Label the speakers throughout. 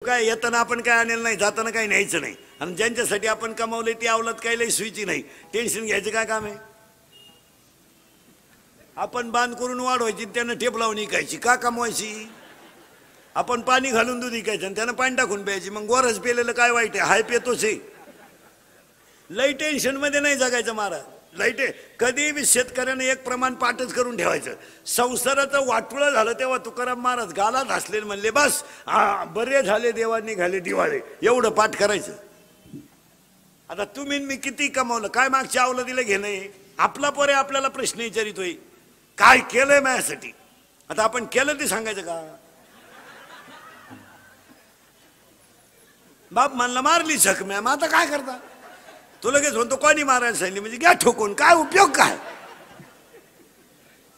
Speaker 1: काय येताना आपण काय आणेल नाही, जाताना काही न्यायचं नाही. आणि ज्यांच्यासाठी आपण कमावले ती अवलाद काही लई सुईची नाही. टेन्शन घ्यायचं काय काम आहे? आपण बांध करून वाढवायची, त्यांना ठेप लावून विकायची, का कमवायची? आपण पाणी घालून दूध विकायचं आणि त्यांना पाणी टाकून प्यायची. मग गोरज पेलेलं काय वाईट आहे? हाय पेतोच आहे. लई टेन्शन मध्ये नाही जगायचं महाराज. लाईट कधी बी शेतकऱ्याने एक प्रमाण पाठच करून ठेवायचं. संसाराचं वाटुळं झालं तेव्हा तुकाराम महाराज गालात हसले, म्हणले बस बरे झाले देवांनी घाले दिवाळे, एवढं पाठ करायचं. आता तुम्ही मी किती कमावलं, काय मागच्या आवलं दिलं घेणं? आपला पोरे आपल्याला प्रश्न विचारितोय, काय केलंय माझ्यासाठी? आता आपण केलं ते सांगायचं का? बाप म्हणला मारली झक मॅम, आता काय करता? तो लगेच म्हणतो कोणी मारायला सांगितली म्हणजे घ्या ठोकून, काय उपयोग काय?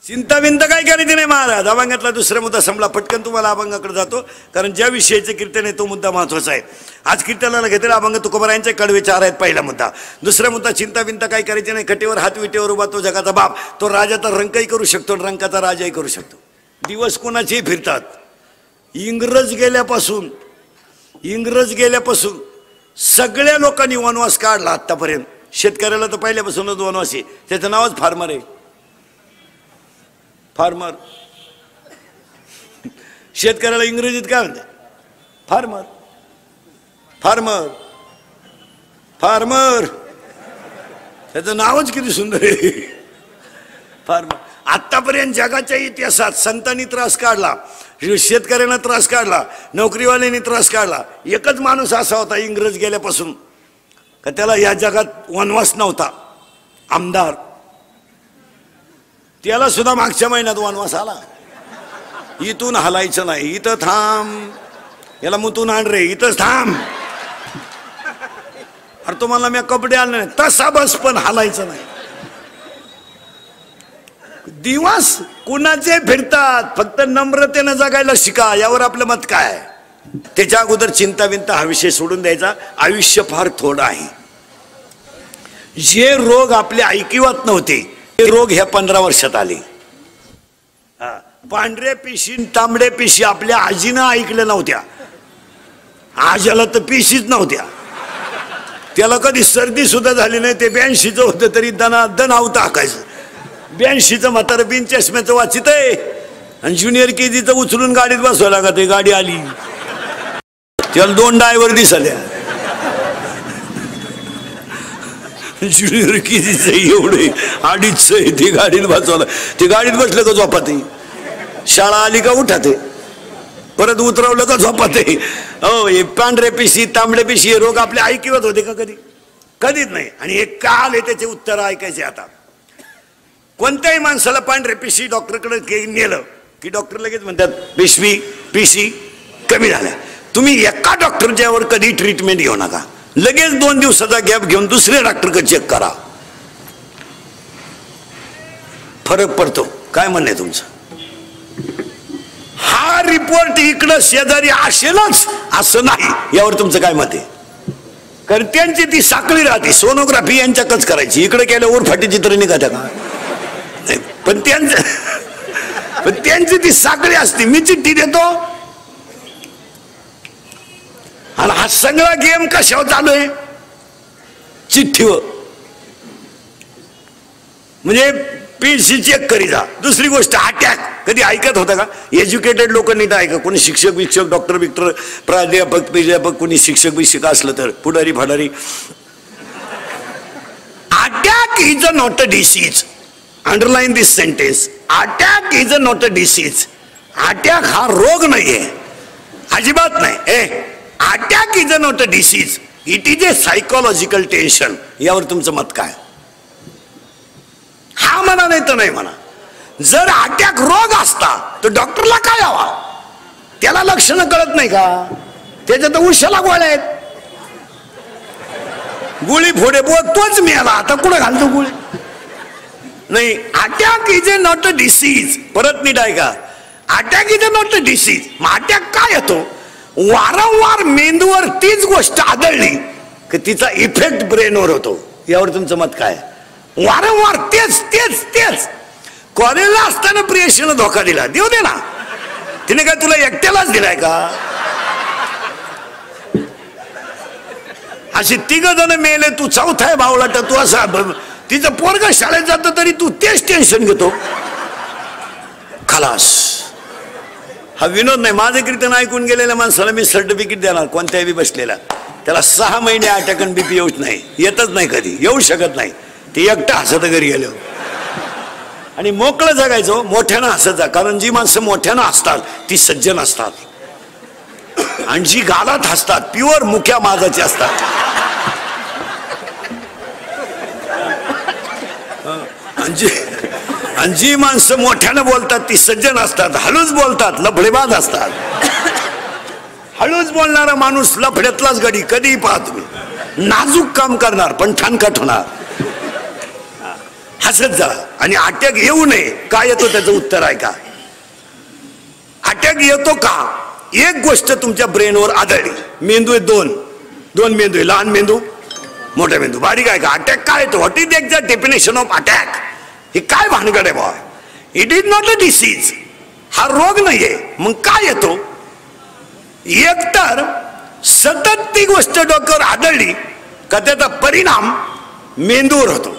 Speaker 1: चिंता बिंता काय करायची नाही महाराज. अभंगातला दुसरा मुद्दा संपला. पटकन तुम्हाला अभंगाकडे जातो, कारण ज्या विषयाचं कीर्तन आहे तो मुद्दा महत्वाचा आहे. आज कीर्तनाला घेतलेला अभंग तुकोबारायांचे कडवे चार आहेत. पहिला मुद्दा. दुसरा मुद्दा चिंता बिंता काय करायची नाही. कटेवर हात विटेवर उभा तो जगाचा बाप, तो राजाचा रंकही करू शकतो, रंकाचा राजाही करू शकतो. दिवस कोणाचेही फिरतात. इंग्रज गेल्यापासून सगळ्या लोकांनी वनवास काढला आतापर्यंत. शेतकऱ्याला तर पहिल्यापासूनच वनवास आहे, त्याचं नावच फार्मर आहे. फार्मर. शेतकऱ्याला इंग्रजीत काय म्हणते? फार्मर. फार्मर फार्मर त्याचं नावच किती सुंदर आहे, फार्मर. आतापर्यंत जगाच्या इतिहासात संतांनी त्रास काढला, शेतकऱ्यांना त्रास काढला, नोकरीवाल्यांनी त्रास काढला. एकच माणूस असा होता इंग्रज गेल्यापासून का त्याला या जगात वनवास नव्हता, आमदार. त्याला सुद्धा मागच्या महिन्यात वनवास आला. इथून हलायचं नाही, इथं थांब, याला मुतून आण रे, इथंच थांब. अरे तुम्हाला मी कपडे आणले नाही, तसा बस पण हलायचं नाही. दिवस कुणाचे फिरतात, फक्त नम्रतेनं जगायला शिका. यावर आपलं मत काय? त्याच्या अगोदर चिंता विंता हा विषय सोडून द्यायचा. आयुष्य फार थोडं आहे. जे रोग आपल्या ऐकिवात नव्हते ते रोग ह्या 15 वर्षात आले. पांढऱ्या पिशी तांबड्या पिशी आपल्या आजीनं ऐकल्या नव्हत्या. आज्याला तर पिशीच नव्हत्या. त्याला कधी सर्दी सुद्धा झाली नाही. ते 82चं होतं तरी दनादन आवतं हाकायचं. 82चं म्हातारं बिन चष्म्याचं वाचित आहे आणि ज्युनियर केजीचं उचलून गाडीत बसवायला लागत. गाडी आली, त्याला 2 ड्रायव्हर दिसल्या. ज्युनियर केजीचं एवढे 2.5 आहे, ते गाडीत बसवलं. ते गाडीत बसलं का झोपात आहे, शाळा आली का उठात आहे, परत उतरवलं का झोपात आहे. हो, हे पांढऱ्या पिशी तांबड्या पिशी हे रोग आपल्या ऐकिवत होते का कधी? कधीच नाही. आणि हे का आले त्याचे उत्तर ऐकायचे. आता कोणत्याही माणसाला पांढऱ्या पिशी डॉक्टरकडे नेलं की डॉक्टर लगेच म्हणतात पिशी कमी झाल्या. तुम्ही एका डॉक्टरच्यावर कधी ट्रीटमेंट घेऊ नका. लगेच 2 दिवसाचा गॅप घेऊन दुसऱ्या डॉक्टरकडे चेक करा, फरक पडतो. काय म्हणणं तुमचं? हा रिपोर्ट इकडं शेजारी असेलच असं नाही, यावर तुमचं काय मत आहे? कारण त्यांची ती साखळी राहते. सोनोग्राफी यांच्याकच करायची, इकडे केल्यावर फाटी चित्र निघाल्या का? पण त्यांची ती साखळी असते. मी चिठ्ठी देतो आणि हा सगळा गेम कशावर चालू आहे? चिठ्ठीवर. म्हणजे पीसी चेक करी जा. दुसरी गोष्ट, अटॅक कधी ऐकत होता का? एज्युकेटेड लोकांनी तर ऐका. कोणी शिक्षक डॉक्टर बिक्टर प्राध्यापक कोणी शिक्षक असलं तर पुढारी फाडारी. Attack is a not a disease. Underline this sentence. Attack is a not a disease. Attack हा रोग नाहीये, अजिबात नाही. Attack is a not a disease, it is a psychological tension. यावर तुमचं मत काय? हा म्हणा नाही तर नाही म्हणा. जर अटॅक रोग असता तर डॉक्टरला काय हवा? त्याला लक्षणं कळत नाही का? त्याच्यात उशाला गोळ्या आहेत, गोळी फोडे तोच मिळाला, आता कुठं घालतो गोळी? नाही. Attack is a not a disease. परत नीट आहे का? Attack is a not a disease. मग अटॅक काय येतो? वारंवार मेंदूवर तीच गोष्ट आढळली की तिचा इफेक्ट ब्रेनवर होतो. यावर तुमचं मत काय? वारंवार तेच तेच तेच. कॉलेजला असताना प्रियशीला धोका दिला, देऊ दे ना. तिने काय तुला एकट्यालाच दिलाय का? असे 3 जण मेले, तू चौथा आहे भावलाट. तू असा तिचं पोरग शाळेत जातं तरी तू तेच टेन्शन घेतो. खलास. हा विनोद नाही. माझं कीर्तन ऐकून गेलेल्या माणसाला मी सर्टिफिकेट देणार कोणत्याही बी बसलेला. त्याला 6 महिने अटॅक आणि बीपी येऊच नाही, येतच नाही, कधी येऊ शकत नाही. ते एकटा हसत घरी गेलो आणि मोकळं जगायचो. मोठ्यानं हसत जा, कारण जी माणसं मोठ्यानं हसतात ती सज्जन असतात, आणि जी गालात हसतात प्युअर मुख्या माजाची असतात. आणि जी माणसं मोठ्यानं बोलतात ती सज्जन असतात, हळूच बोलतात लफडेबाज असतात. हळूच बोलणारा माणूस लफड्यातलाच गडी. कधीही पाहा तुम्ही, नाजूक काम करणार पण ठणकाट होणार. हसत जा. आणि अटॅक येऊ नये का येतो त्याचं उत्तर आहे का? अटॅक येतो का? एक गोष्ट तुमच्या ब्रेनवर आदळली. मेंदू आहे दोन मेंदू आहे, लहान मेंदू मोठा मेंदू. बारीक आहे का? अटॅक काय येतो? What is the exact definition of attack? हे काय भानगड आहे बा? It is not a disease. हा रोग नाहीये. मग काय येतो? एकतर सतत ती गोष्ट डोक्यावर आदळली का त्याचा परिणाम मेंदूवर होतो.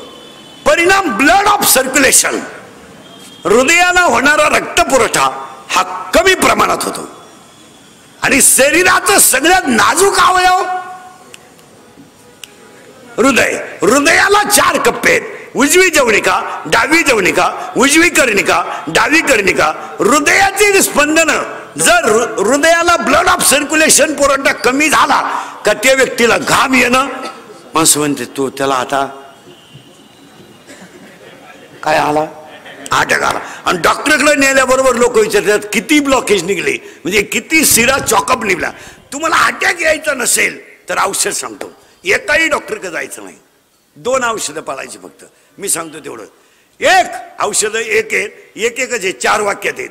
Speaker 1: परिणाम ब्लड ऑफ सर्क्युलेशन, हृदयाला होणारा रक्तपुरवठा हा कमी प्रमाणात होतो. आणि शरीराचं सगळ्यात नाजूक अवयव हृदय. हृदयाला 4 कप्पे आहेत. उजवी जवनिका, डावी जवनिका, उजवी कर्णिका, डावी कर्णिका. हृदयाची स्पंदनं जर हृदयाला ब्लड ऑफ सर्क्युलेशन पुरवठा कमी झाला का त्या व्यक्तीला घाम येणं. माणसं म्हणते तो त्याला आता काय आला? अटॅक आला. आणि डॉक्टरकडे नेल्याबरोबर लोक विचारतात किती ब्लॉकेज निघले, म्हणजे किती शिरा चॉकअप निघला. तुम्हाला अटॅक यायचा नसेल तर औषध सांगतो. एकाही डॉक्टरकडे जायचं नाही. 2 औषधं पाळायची फक्त. मी सांगतो तेवढं. एक औषध एकच आहे. 4 वाक्यात आहेत.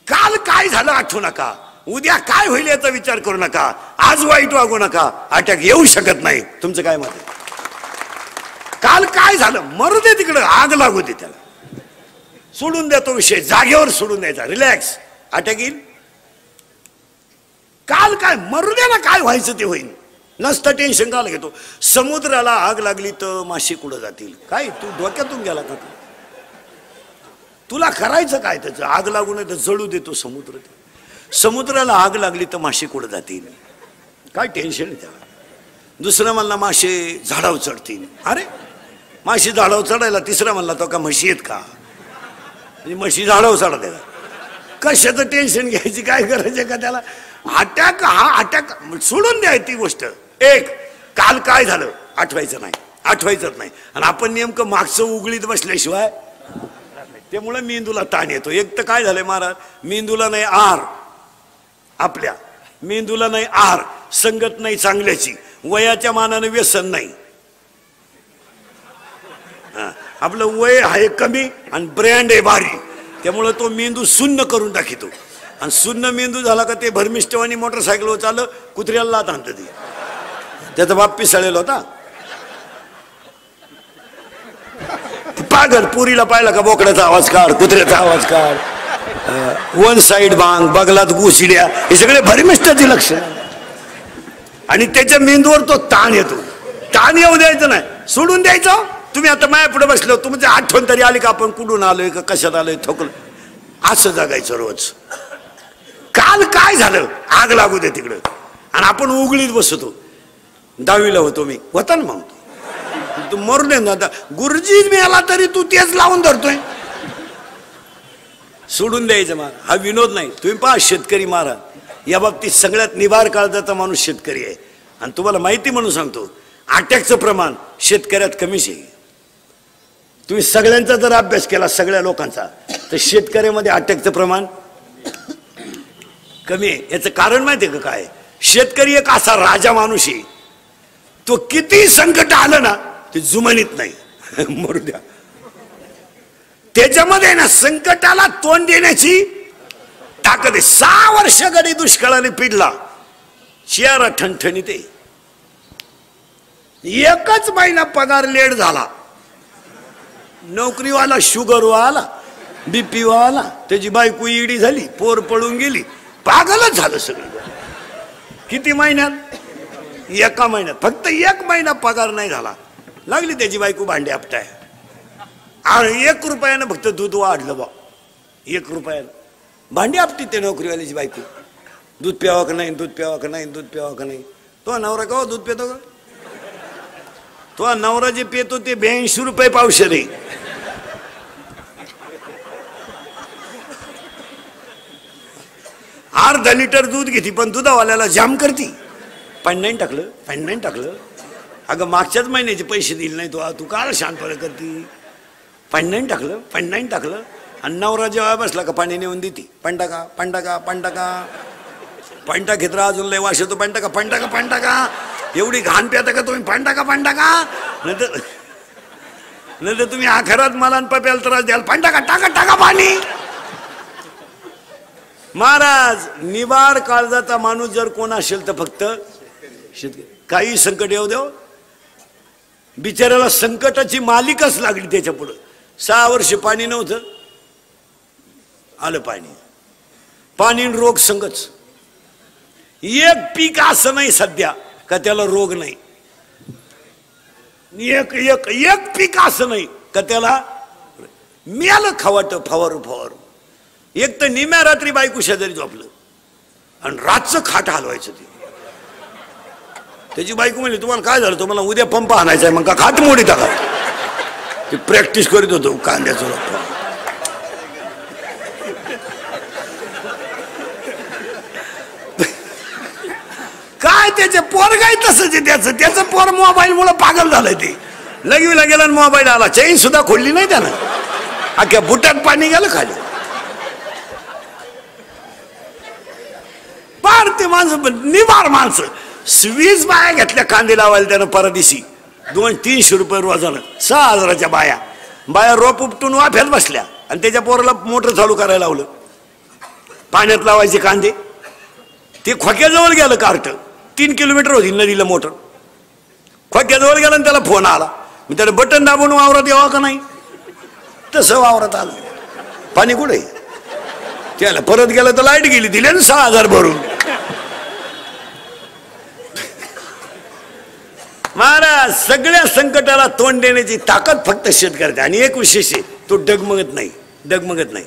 Speaker 1: काल काय झालं आठवू नका, उद्या काय होईल याचा विचार करू नका, आज वाईट वागू नका. अटॅक येऊ शकत नाही. तुमचं काय मत आहे? काल काय झालं मरू दे तिकडं, आग लागू दे त्याला, सोडून देतो विषय, जागेवर सोडून द्यायचा, रिलॅक्स. अटॅक येईल. काल काय मरू दे ना, काय व्हायचं ते होईल. नसतं टेन्शन काल घेतो. समुद्राला आग लागली तर मासे कुठं जातील? काय तू डोक्यातून गेला का? तुला करायचं काय? त्याचं आग लागू नये तर जळू देतो समुद्र. समुद्राला आग लागली तर मासे कुठं जातील? काय टेन्शन आहे त्याला. दुसरं म्हणला मासे झाडावर चढतील. अरे माशी झाडावर चढायला. तिसरा म्हणला तो का म्हशी आहेत का? म्हशी झाडावर चढा. कशाचं टेन्शन घ्यायची काय गरज आहे का त्याला? अटॅक हा अटॅक सोडून द्याय ती गोष्ट. एक काल काय झालं आठवायचं नाही, आठवायचंच नाही. आणि आपण नेमकं मागचं उघडीत बसल्याशिवाय त्यामुळे मेंदूला ताण येतो. एक तर काय झालंय महाराज, मेंदूला नाही आहार, आपल्या मेंदूला नाही आहार, संगत नाही चांगल्याची, वयाच्या मानाने व्यसन नाही. आपलं वय आहे कमी आणि ब्रँड आहे भारी, त्यामुळे तो मेंदू शून्य करून टाकितो. आणि शून्य मेंदू झाला का ते भरमिष्टवानी मोटरसायकलवर चाललं, कुत्र्याला लात आणतं ते. त्याचा बाप पिसाळलेला होता. पागल पुरीला पाहिला का बोकड्याचा आवाज काढ, कुत्र्याचा आवाज काढ, वन साइड बांग, बगलात घुसड्या, हे सगळे भरमिष्टाचे लक्षण. आणि त्याच्या मेंदूवर तो ताण येतो. ताण येऊ द्यायचं नाही, सोडून द्यायचं. तुम्ही आता माया पुढे बसलो, तुमची आठवण तरी आली का आपण कुठून आलोय का कशात आलोय, थकलो. असं जगायचं रोज. काल काय झालं आग लागू दे तिकडं, आणि आपण उघडीत बसतो. 10वीला होतो मी, होता ना मग तू मरू दे ना. आता गुरुजी मिळाला तरी तू तेच लावून धरतोय. सोडून द्यायचं मार. हा विनोद नाही. तुम्ही पहा शेतकरी महाराज या बाबतीत सगळ्यात निभार काळजाचा माणूस शेतकरी आहे. आणि तुम्हाला माहिती म्हणून सांगतो, अटॅकचं प्रमाण शेतकऱ्यात कमीच आहे. तुम्ही सगळ्यांचा जर अभ्यास केला सगळ्या लोकांचा, तर शेतकऱ्यामध्ये अटॅकचं प्रमाण कमी आहे. याचं कारण माहिती आहे का काय? शेतकरी एक असा राजा माणूस आहे, तो किती संकट आलं ना ते जुमानीत नाही. मरू द्या. त्याच्यामध्ये ना संकटाला तोंड देण्याची ताकद आहे. 6 वर्ष गडी दुष्काळाने पिडला, चेहरा ठणठणीत आहे. एकच महिना पगार लेट झाला, नोकरीवाला शुगरवाला, बीपी वाला, त्याची बायको ईडी झाली, पोर पळून गेली, पागलच झालं सगळं. किती महिन्यात? एका महिन्यात, फक्त 1 महिना पगार नाही झाला, लागली त्याची बायको भांडे आपटाय. आणि 1 रुपयानं फक्त दूध वाढलं बा, 1 रुपयानं भांडी आपटी ते नोकरीवाल्याची बायको. दूध प्यावं का नाही, दूध प्यावं का नाही, दूध प्यावं का नाही. तो नवरा का दूध पितो का? तो नवरा जे पितो ते 82 रुपये पावशेर आहे. अर्धा लिटर दूध घेती पण दुधावाल्याला जाम करती. पाणी नाही टाकलं, पाणी नाही टाकलं. अगं मागच्याच महिन्याचे पैसे दिले नाही तू काल शांतपणे करती. पाणी नाही टाकलं, पाणी नाही टाकलं. आणि नवरा जेव्हा बसला का पाणी नेऊन देती. पाणी टाका, पाणी टाका, पाणी टाका. पाणी टाकीत राहा, अजून लय वाश येतो. पाणी टाका, पाणी टाका, पाणी टाका. एवढी घाण प्याता का तुम्ही? पाणी टाका, पाणी टाका. नंतर तुम्ही आखरात मला आणि पप्याला त्रास द्याल. पाणी टाका, टाका, टाका पाणी. महाराज, निवार काळजाचा माणूस जर कोण असेल तर फक्त शेतकरी. काही संकट येऊ देव, बिचाऱ्याला संकटाची मालिकच लागली. त्याच्या पुढं 6 वर्ष पाणी नव्हतं, आलं पाणी. पाणी रोग संगच. एक पीक असं नाही सध्या का त्याला रोग नाही. एक एक एक पीक असं नाही का त्याला मिळालं खवाट फवारू फवारू. एक तर निम्या रात्री बायको शेजारी झोपलं आणि रातचं खाट हलवायचं. त्याची बायको म्हणली, तुम्हाला काय झालं? तुम्हाला उद्या पंप आणायचा आहे. मग का खाट मोडी टाका. ते प्रॅक्टिस करीत होतो कांद्याचं. काय त्याचे पोर काय तसंच आहे. त्याचं पोर मोबाईल मुळे पागल झालंय. ते लगवीला गेला मोबाईल आला, चैन सुद्धा खोलली नाही त्यानं. अख्ख्या बुटात पाणी गेलं खाली. पार ते माणसं निवार माणसं. 20 बाया घेतल्या कांदे लावायला त्यानं परदेशी. 200-300 रुपये रोजानं. 6,000च्या बाया रोप उपटून वाफ्यात बसल्या आणि त्याच्या पोराला मोटर चालू करायला लावलं. पाण्यात लावायचे कांदे. ते खोक्याजवळ गेलं कार्ट. 3 किलोमीटर होती नदीला मोटर. खोक्याजवळ गेला आणि त्याला फोन आला. मी त्याला बटन दाबून वावरात यावं का नाही, तसं वावरात आलं. पाणी कुठे? त्याला परत गेलं तर लाईट गेली. दिले ना 6,000 भरून. महाराज, सगळ्या संकटाला तोंड देण्याची ताकद फक्त शेतकऱ्याची. आणि एक विशेष आहे, तो डगमगत नाही. डगमगत नाही.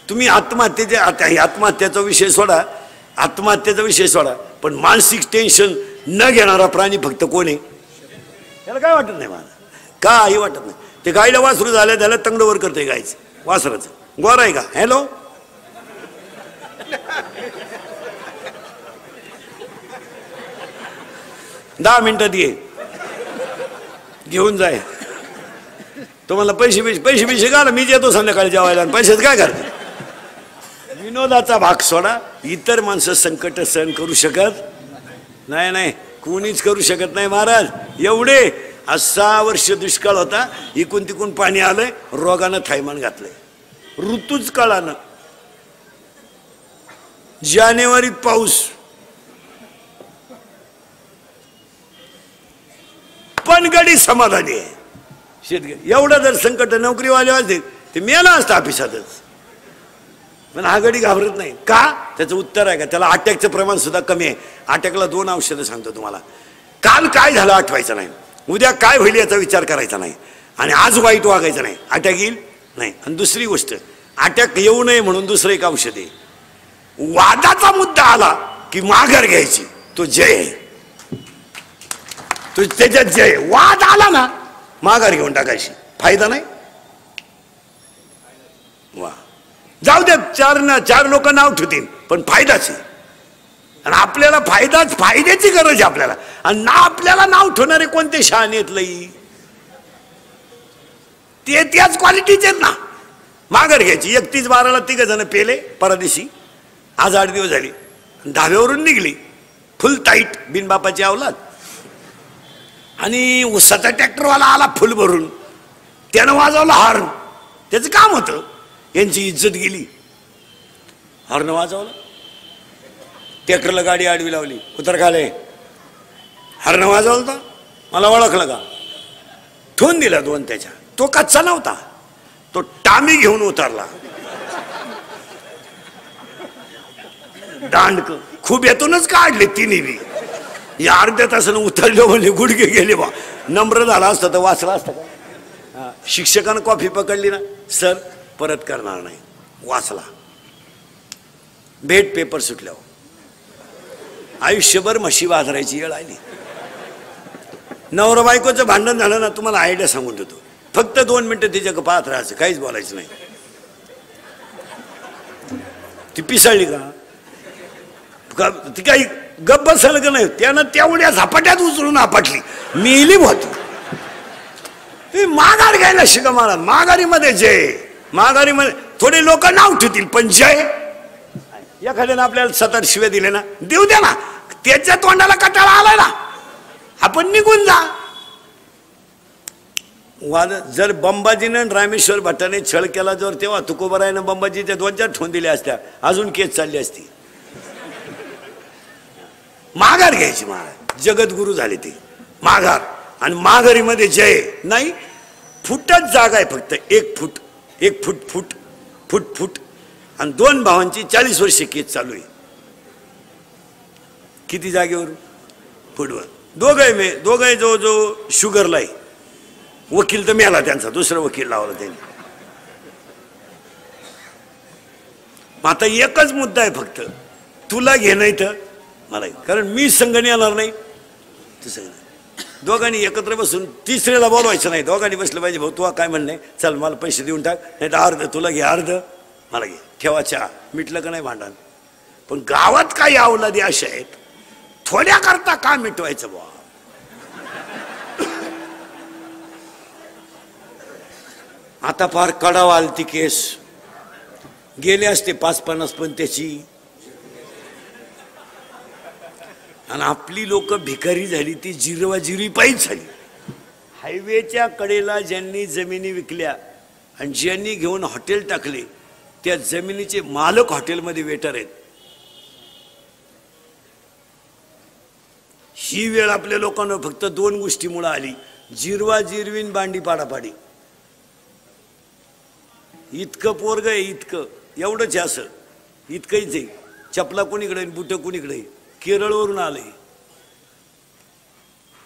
Speaker 1: तुम्ही आत्महत्याचा विषय सोडा, आत्महत्याचा विषय सोडा, पण मानसिक टेन्शन न घेणारा प्राणी फक्त कोण आहे? त्याला काय वाटत नाही मला, काही वाटत नाही. ते गायला वासरू झालं त्याला तंगडवर करते गायचं वासराचं. गोरा आहे का? हॅलो, दहा मिनिटात ये, घेऊन जाय. तुम्हाला पैसे घाला, मी येतो संध्याकाळी जेवायला. पैशाच काय करते? विनोदाचा भाग सोडा. इतर माणसं संकट सहन करू शकत नाही. कोणीच करू शकत नाही महाराज. एवढे 6 वर्ष दुष्काळ होता. इकून तिकून पाणी आलंय. रोगानं थैमान घातलंय. ऋतूच काळानं. जानेवारीत पाऊस, पण गडी समाधानी आहे शेतकरी. एवढं जर संकट नोकरीवाले असते ते मेला असतं ऑफिसातच. पण हा गडी घाबरत नाही का? त्याचं उत्तर आहे का? त्याला अटॅकचं प्रमाण सुद्धा कमी आहे. अटॅकला 2 औषधं सांगतो तुम्हाला. काल काय झालं आठवायचं नाही, उद्या काय होईल याचा विचार करायचा नाही, आणि आज वाईट वागायचं नाही. अटॅक येईल नाही. आणि दुसरी गोष्ट, अटॅक येऊ नये म्हणून दुसरं एक औषध आहे. वादाचा मुद्दा आला की माघार घ्यायची. तो जय आहे. तो त्याच्यात जय. वाद आला ना, माघार घेऊन टाकायची. फायदा नाही. वा, जाऊ दे. 4 लोक नाव ठेवतील पण फायदाच आहे. आणि आपल्याला फायद्याची गरज आहे आपल्याला. आणि ना आपल्याला नाव ठेवणारे कोणते शहाणे आहेत लई, ते त्याच क्वालिटीचे ना. माघार घ्यायची. 31/12ला 3 जण पेले परदेशी. आज 8 दिवस झाले. 10व्यावरून निघली. फुल टाईट बिनबापाची अवलाद. आणि उसाचा ट्रॅक्टरवाला आला फुल भरून. त्यानं वाजवला हॉर्न. त्याचं काम होतं. यांची इज्जत गेली. हॉर्न वाजवलं. ट्रॅक्टरला गाडी आडवी लावली. उतर खाले. हॉर्न वाजवलं तर मला ओळखलं का? ठेवून दिला 2 त्याच्या. तो कच्चा नव्हता. तो टामी घेऊन उतरला. दांडक खूप येतूनच काढले तिन्ही बी. या अर्ध्या तासानं उतरलो म्हणजे गुडघे गेले बा. नम्र झाला असतं तर वाचला असतं का? शिक्षकानं कॉफी पकडली ना, सर परत करणार नाही, वाचला. भेट पेपर सुटल्यावर आयुष्यभर म्हशी वाजरायची वेळ आली. नवरा बायकोचं भांडण झालं ना, तुम्हाला आयडिया सांगून देतो. फक्त 2 मिनिटं तिच्याकडे पाहत राहायचं, काहीच बोलायचं नाही. ती पिसाळली का ती काही गप्प बसायला का नाही, त्यानं तेवढ्या झपाट्यात उचलून आपटली, मिली होती. ती माघार घ्यायला शिका मला. माघारीमध्ये जय, माघारीमध्ये थोडे लोक नाव ठेवतील, पण जय एखाद्यानं आपल्याला 7-8 शिव्या दिले ना, देऊ द्या ना, त्याच्या तोंडाला कटाळा आलाय ना, आपण निघून जा. वाद जर बंबाजीनं रामेश्वर भट्टाने छळ केला जर, तेव्हा तुकोबरायनं बंबाजीच्या 2-4 ठोन दिल्या असत्या, अजून केस चालली असती. माघार घ्यायची. महाराज जगद्गुरु झाले ते. माघार आणि माघारीमध्ये जय नाही. फुटच जागा आहे फक्त, 1 फूट 1 फूट फूट फूट फूट. आणि 2 भावांची 40 वर्षे केस चालू आहे. किती जागेवर? फुटवर. दोघे जो शुगरला आहे. वकील तर मेला त्यांचा, दुसरा वकील लावला त्यांनी. आता एकच मुद्दा आहे फक्त, तुला घे नाही तर मला, कारण मी संघाने येणार नाही. तसं दोघांनी एकत्र बसून तिसऱ्याला बोलवायचं नाही. दोघांनी बसलं पाहिजे, भाऊ तू काय म्हणणे, चल मला पैसे देऊन टाक, नाही तर अर्ध तुला घे, अर्ध मला घे, ठेवा चहा, मिटलं का नाही भांडण. पण गावात काही अवलादी अशा आहेत, थोड्या करता का मिटवायचं बुवा. आता फार कडाव आलती केस, गेले असते 5-50 पण त्याची. आणि आपली लोक भिकारी झाली, ती जिरवाजिरवी पायीच झाली. हायवेच्या कडेला ज्यांनी जमिनी विकल्या आणि ज्यांनी घेऊन हॉटेल टाकले, त्या जमिनीचे मालक हॉटेलमध्ये वेटर आहेत. ही वेळ आपल्या लोकांना फक्त 2 गोष्टीमुळे आली, जिरवाजिरवीन बांडी पाडापाडी. इतकं पोरग आहे, इतकं एवढंच आहे, असं इतकंच आहे. चपला कोणीकडे, बुट कोणीकडे. केरळवरून आलंय,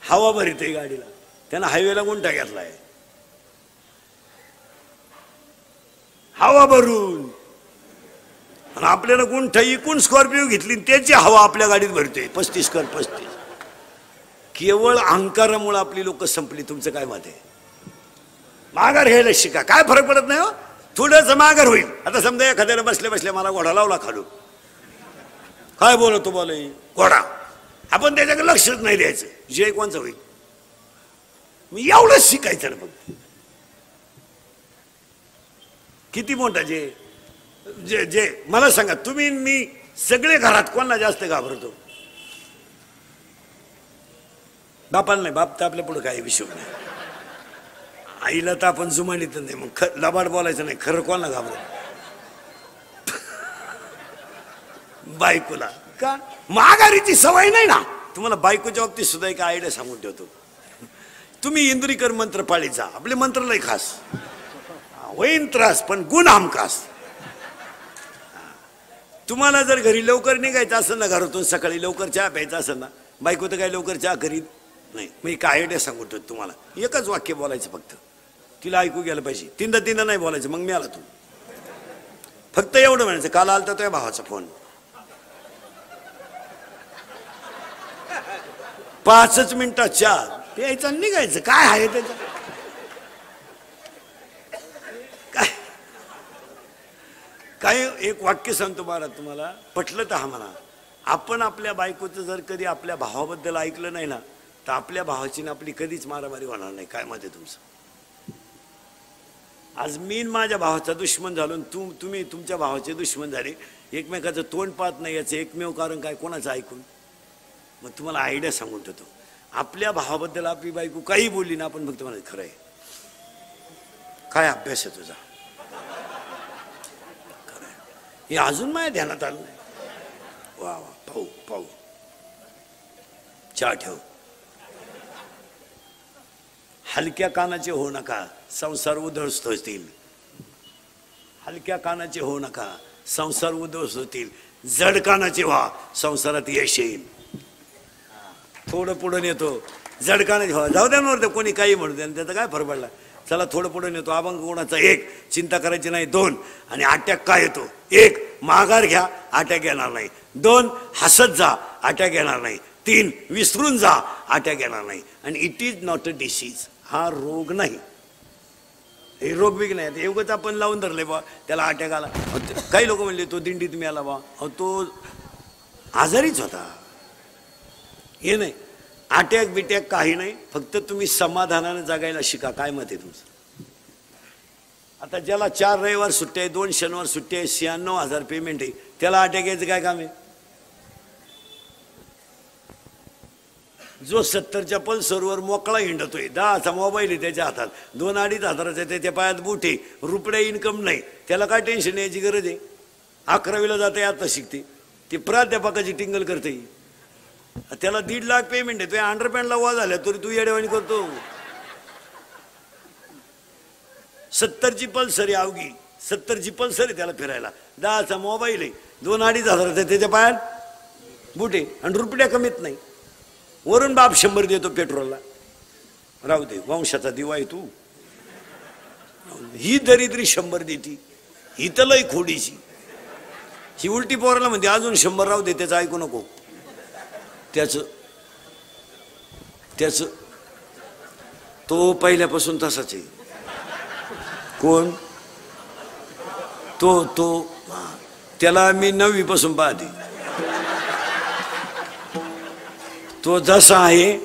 Speaker 1: हवा भरीत आहे गाडीला, त्यानं हायवेला गुंठा घेतलाय हवा भरून. आणि आपल्याला गुंठा इकून स्कॉर्पिओ घेतली, त्याची हवा आपल्या गाडीत भरते 35 कर 35. केवळ अहंकारामुळे आपली लोक संपली. तुमचं काय मत आहे? माघार घ्यायला शिका, काय फरक पडत नाही हो, थोडंसं माघार होईल. आता समजा एखाद्याला बसल्या बसल्या मला घोडा लावला खालू, काय बोलतो बोल घोडा, आपण त्याच्याकडे लक्षच नाही द्यायचं, जय कोणचं होईल. मी एवढंच शिकायचं ना फक्त. किती मोठा जे जे जे मला सांगा तुम्ही, मी सगळे घरात कोणाला जास्त घाबरतो? बापाला नाही, बाप तर आपल्या पुढे काही विषय नाही. आईला तर आपण जुमानीत नाही, मग लबाड बोलायचं नाही. खरं कोणाला घाबरत? बायकोला. का? माघारीची सवय नाही ना तुम्हाला. बायकोच्या बाबतीत सुद्धा एक आयडिया सांगून ठेवतो. तुम्ही इंद्रिकर मंत्र पाळीत जा, आपले मंत्र लय खास. होईन त्रास पण गुण हमखास. तुम्हाला जर घरी लवकर निघायचं असेल ना, घरातून सकाळी लवकर चहा प्यायचा असेल ना, बायको तर काही लवकर चहा करीत नाही. मी एक आयडिया सांगून ठेवतो तुम्हाला. एकच वाक्य बोलायचं फक्त, तिला ऐकू गेलं पाहिजे. 3दा नाही बोलायचं. मग मी आला तू फक्त एवढं म्हणायचं, काल आलता तुझ्या भावाचा फोन, 5 मिनिटात चहा प्यायचा निघायचं. काय आहे त्याचं? काय काय एक वाक्य सांगतो महाराज तुम्हाला, पटलं तर हा म्हणा. आपण आपल्या बायकोचं जर कधी आपल्या भावाबद्दल ऐकलं नाही ना, तर आपल्या भावाची ना आपली कधीच मारामारी होणार नाही. काय मत आहे तुमचं? आज मी माझ्या भावाचा दुश्मन झालो, तुम्ही तुमच्या भावाचे दुश्मन झाले, एकमेकाचं तोंड पाहत नाही, याचं एकमेव कारण काय? कोणाचं ऐकून? मग तुम्हाला आयडिया सांगून ठेवतो. आपल्या भावाबद्दल आपली बायको काही बोलली ना, आपण फक्त म्हणायचं खरं आहे. काय अभ्यास आहे तुझा? खरं आहे. हे अजून माझ्या ध्यानात आलं नाही. वा वा, पाहू पाहू. चहा ठेव. हलक्या कानाचे हो नका, संसार उद्ध्वस्त होतील. हलक्या कानाचे हो नका, संसार उद्ध्वस्त होतील. जड कानाचे व्हा, संसारात यश येईल. थोडं पुढं नेतो झडकाने जाऊ द्या नव्हतं कोणी काही म्हणू द्या त्याचा काय फरक पडला. चला थोडं पुढे नेतो. अभंग कोणाचा 1, चिंता करायची नाही 2, आणि अटॅक काय येतो 1, माघार घ्या अटॅक येणार नाही. 2, हसत जा अटॅक येणार नाही. 3, विसरून जा अटॅक येणार नाही. आणि it is not a disease, हा रोग नाही, हे रोग बिग नाही. एवढंच आपण लावून धरले बा त्याला अटॅक आला. काही लोक म्हणले तो दिंडीत मिळाला बा, तो आजारीच होता. हे नाही अटॅक बिटॅक काही नाही, फक्त तुम्ही समाधानाने जगायला शिका. काय मत आहे तुमचं? आता ज्याला 4 रविवार सुट्ट्या आहे, 2 शनिवार सुट्टी आहे, 96,000 पेमेंट आहे, त्याला अटॅक यायचं काय काम आहे? जो 70च्या पल्सरवर मोकळा हिंडतोय, 10चा मोबाईल आहे त्याच्या हातात, 2-2.5 हजाराचा त्याच्या पायात बूट आहे, रुपया इन्कम नाही, त्याला काय टेन्शन यायची गरज आहे? 11वीला जाते आता शिकते, ते प्राध्यापकाची टिंगल करते, त्याला 1.5 लाख पेमेंट आहे, तुझ्या अंडरपॅन्टला वा झाल्या तरी तू येडेवाणी करतो. 70ची पल्सर आहे अवघी, 70ची पल्सर आहे त्याला फिरायला, 10चा मोबाईल आहे, 2-2.5 हजाराचा त्याच्या पायात बूट आहे, आणि रुपया कमीत नाही. वरून बाप 100 देतो पेट्रोलला. राहू दे, वंशाचा दिवा आहे तू. ही दरिद्री 100 देती, ही तर लय खोडीची. ही उलटी पोराला म्हणते अजून 100 राहू दे, त्याचं ऐकू नको. त्याच तो पहिल्यापासून तसाच आहे. कोण तो त्याला मी 9वी पासून पाहते. तो जसा आहे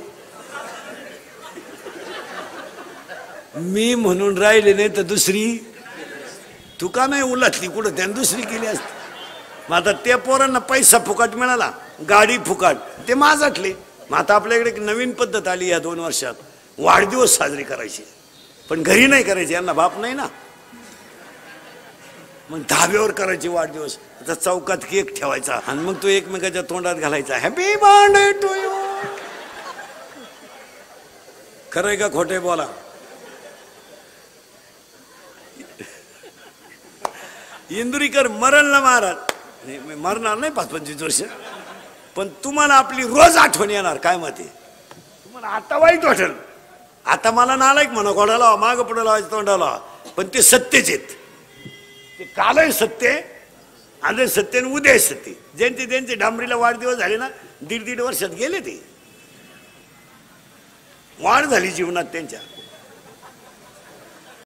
Speaker 1: मी म्हणून राहिले नाही तर दुसरी तू का नाही उलटली कुठं, त्यानं दुसरी केली असती. मग आता त्या पोरांना पैसा फुकट मिळाला, गाडी फुकट, ते माझाटले. मग आता आपल्याकडे एक नवीन पद्धत आली या 2 वर्षात, वाढदिवस साजरे करायचे, पण घरी नाही करायचे, यांना बाप नाही ना, मग धाब्यावर करायचे वाढदिवस. आता चौकात केक ठेवायचा आणि मग तो एकमेकाच्या तोंडात घालायचा, हॅपी बर्थडे टू यू. खरंय का खोटे बोला? इंदुरीकर मरण ना महाराज, मरणार नाही 5-25 वर्ष, पण तुम्हाला आपली रोज आठवण येणार. काय मत आहे तुम्हाला? आता वाईट वाटेल, आता मला नालायक म्हणा, कोणाला मागं पुढे लावायचं तोंडाला, पण ते सत्यच आहेत. ते कालही सत्य, आज सत्य आणि उद्या सत्य. ज्यांचे डांबरीला वाढदिवस झाले ना, 1.5 वर्षात गेले, ते वाढ झाली जीवनात त्यांच्या.